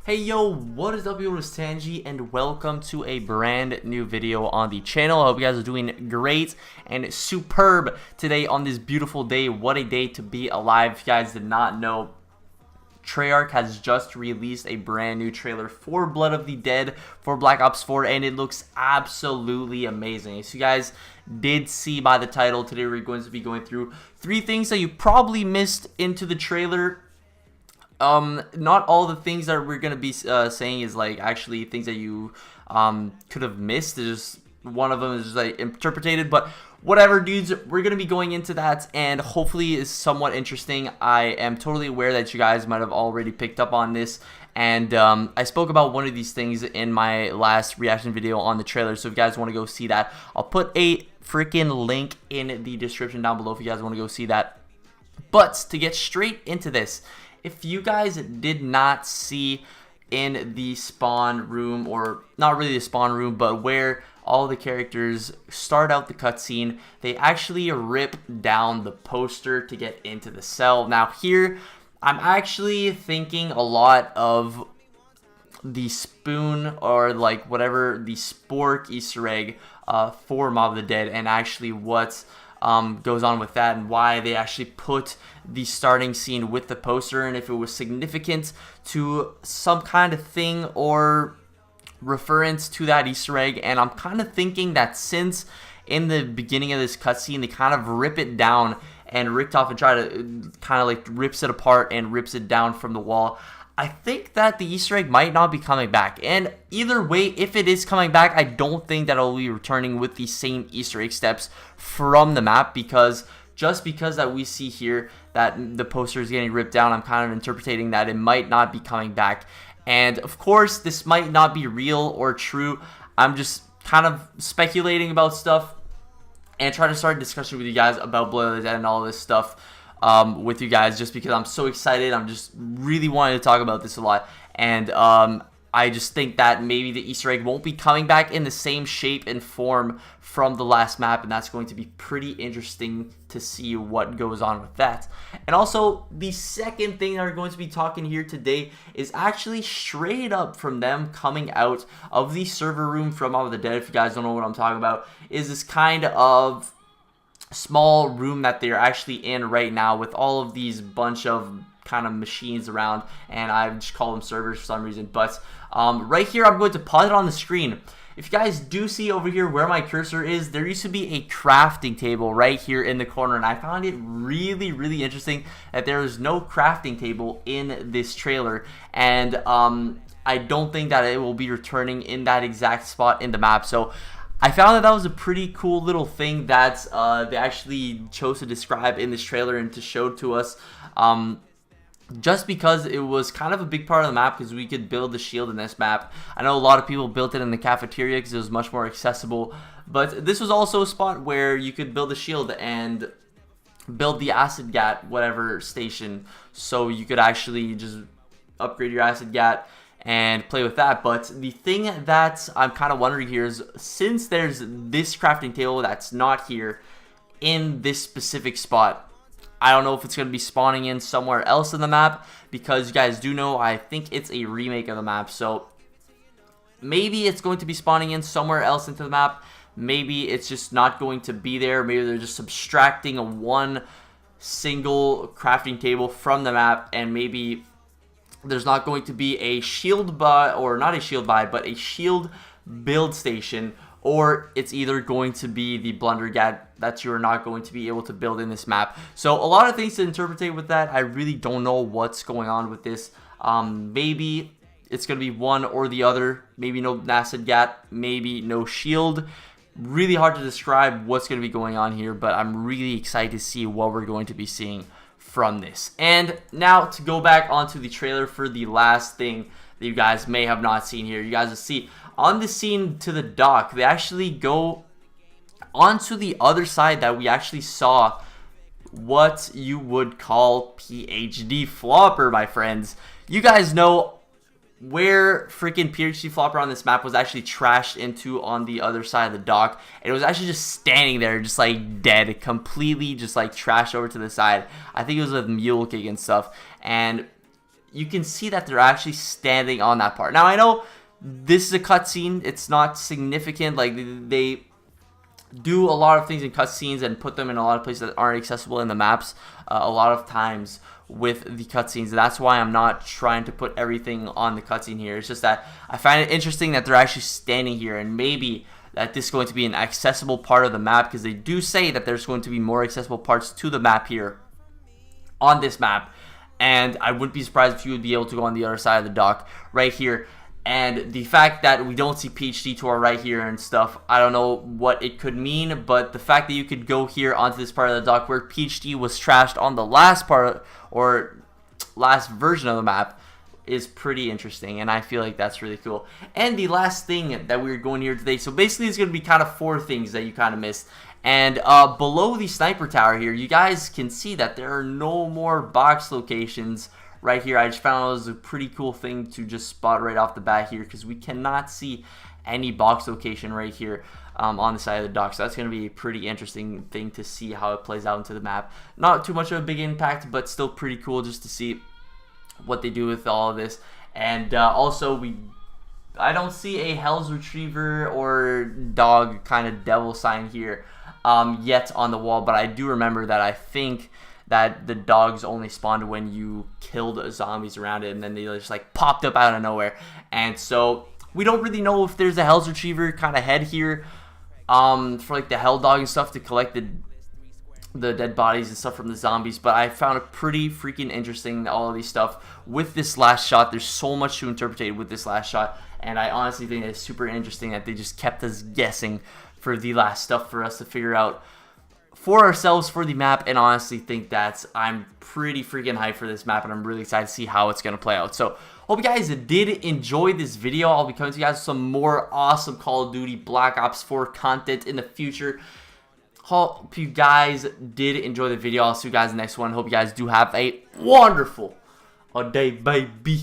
Hey yo, what is up, people? It's Tangi, and welcome to a brand new video on the channel. I hope you guys are doing great and superb today on this beautiful day. What a day to be alive. If you guys did not know, Treyarch has just released a brand new trailer for Blood of the Dead for Black Ops 4, and it looks absolutely amazing. As you guys did see by the title, today we're going to be going through 3 things that you probably missed into the trailer. Not all the things that we're gonna be saying is like actually things that you could have missed. There's one of them is just like interpreted, but whatever, dudes, we're gonna be going into that, and hopefully it's somewhat interesting. I am totally aware that you guys might have already picked up on this, and I spoke about one of these things in my last reaction video on the trailer, so if you guys want to go see that, I'll put a freaking link in the description down below if you guys want to go see that. But to get straight into this, if you guys did not see in the spawn room, or not really the spawn room, but where all the characters start out the cutscene, they actually rip down the poster to get into the cell. Now here, I'm actually thinking a lot of the spoon, or like whatever, the spork Easter egg for Mob of the Dead, and actually what goes on with that, and why they actually put the starting scene with the poster, and if it was significant to some kind of thing or reference to that Easter egg. And I'm kind of thinking that since in the beginning of this cutscene they kind of rip it down and ripped off and try to kind of like rips it apart and rips it down from the wall, I think that the Easter egg might not be coming back. And either way, if it is coming back, I don't think that it'll be returning with the same Easter egg steps from the map, because just because that we see here that the poster is getting ripped down, I'm kind of interpreting that it might not be coming back. And of course, this might not be real or true. I'm just kind of speculating about stuff and trying to start a discussion with you guys about Blood of the Dead and all this stuff with you guys, just because I'm so excited. I'm just really wanting to talk about this a lot, and I just think that maybe the Easter egg won't be coming back in the same shape and form from the last map, and that's going to be pretty interesting to see what goes on with that. And also, the second thing that we're going to be talking here today is actually straight up from them coming out of the server room from Mob of the Dead. If you guys don't know what I'm talking about, is this kind of small room that they're actually in right now with all of these bunch of kind of machines around, and I just call them servers for some reason. But right here, I'm going to pause it on the screen. If you guys do see over here where my cursor is, there used to be a crafting table right here in the corner, and I found it really interesting that there is no crafting table in this trailer, and I don't think that it will be returning in that exact spot in the map. So I found that that was a pretty cool little thing that they actually chose to describe in this trailer and to show to us, just because it was kind of a big part of the map, because we could build the shield in this map. I know a lot of people built it in the cafeteria because it was much more accessible, but this was also a spot where you could build the shield and build the acid gat whatever station, so you could actually just upgrade your acid gat and play with that. But the thing that I'm kind of wondering here is, since there's this crafting table that's not here in this specific spot, I don't know if it's going to be spawning in somewhere else in the map, because you guys do know I think it's a remake of the map, so maybe it's going to be spawning in somewhere else into the map. Maybe it's just not going to be there. Maybe they're just subtracting one single crafting table from the map, and maybe there's not going to be a shield buy, or not a shield buy, but a shield build station, or it's either going to be the blundergat that you're not going to be able to build in this map. So a lot of things to interpret with that. I really don't know what's going on with this. Maybe it's going to be one or the other. Maybe no acid gat, maybe no shield. Really hard to describe what's going to be going on here, but I'm really excited to see what we're going to be seeing from this. And now to go back onto the trailer for the last thing that you guys may have not seen here. You guys will see on the scene to the dock, they actually go onto the other side that we actually saw what you would call PhD Flopper, my friends. You guys know where freaking PhD Flopper on this map was actually trashed into on the other side of the dock. And it was actually just standing there, just like dead, completely just like trashed over to the side. I think it was with mule kick and stuff. And you can see that they're actually standing on that part. Now, I know this is a cutscene. It's not significant. Like, they do a lot of things in cutscenes and put them in a lot of places that aren't accessible in the maps a lot of times with the cutscenes. That's why I'm not trying to put everything on the cutscene here. It's just that I find it interesting that they're actually standing here, and maybe that this is going to be an accessible part of the map, because they do say that there's going to be more accessible parts to the map here on this map, and I wouldn't be surprised if you would be able to go on the other side of the dock right here. And the fact that we don't see PhD to our right here and stuff, I don't know what it could mean, but the fact that you could go here onto this part of the dock where PhD was trashed on the last part, or last version of the map, is pretty interesting, and I feel like that's really cool. And the last thing that we're going here today, so basically it's going to be kind of 4 things that you kind of missed. And below the sniper tower here, you guys can see that there are no more box locations right here. I just found it was a pretty cool thing to just spot right off the bat here, because we cannot see any box location right here on the side of the dock. So that's going to be a pretty interesting thing to see how it plays out into the map. Not too much of a big impact, but still pretty cool just to see what they do with all of this. And also, I don't see a Hell's Retriever or dog kind of devil sign here yet on the wall, but I do remember that I think that the dogs only spawned when you killed zombies around it, and then they just like popped up out of nowhere. And so we don't really know if there's a Hell's Retriever kind of head here for like the Hell Dog and stuff to collect the dead bodies and stuff from the zombies. But I found it pretty freaking interesting, all of these stuff with this last shot. There's so much to interpret with this last shot, and I honestly think it's super interesting that they just kept us guessing for the last stuff for us to figure out for ourselves for the map. And honestly think that I'm pretty freaking hyped for this map, and I'm really excited to see how it's going to play out. So hope you guys did enjoy this video. I'll be coming to you guys with some more awesome Call of Duty Black Ops 4 content in the future. Hope you guys did enjoy the video. I'll see you guys in the next one. Hope you guys do have a wonderful day, baby.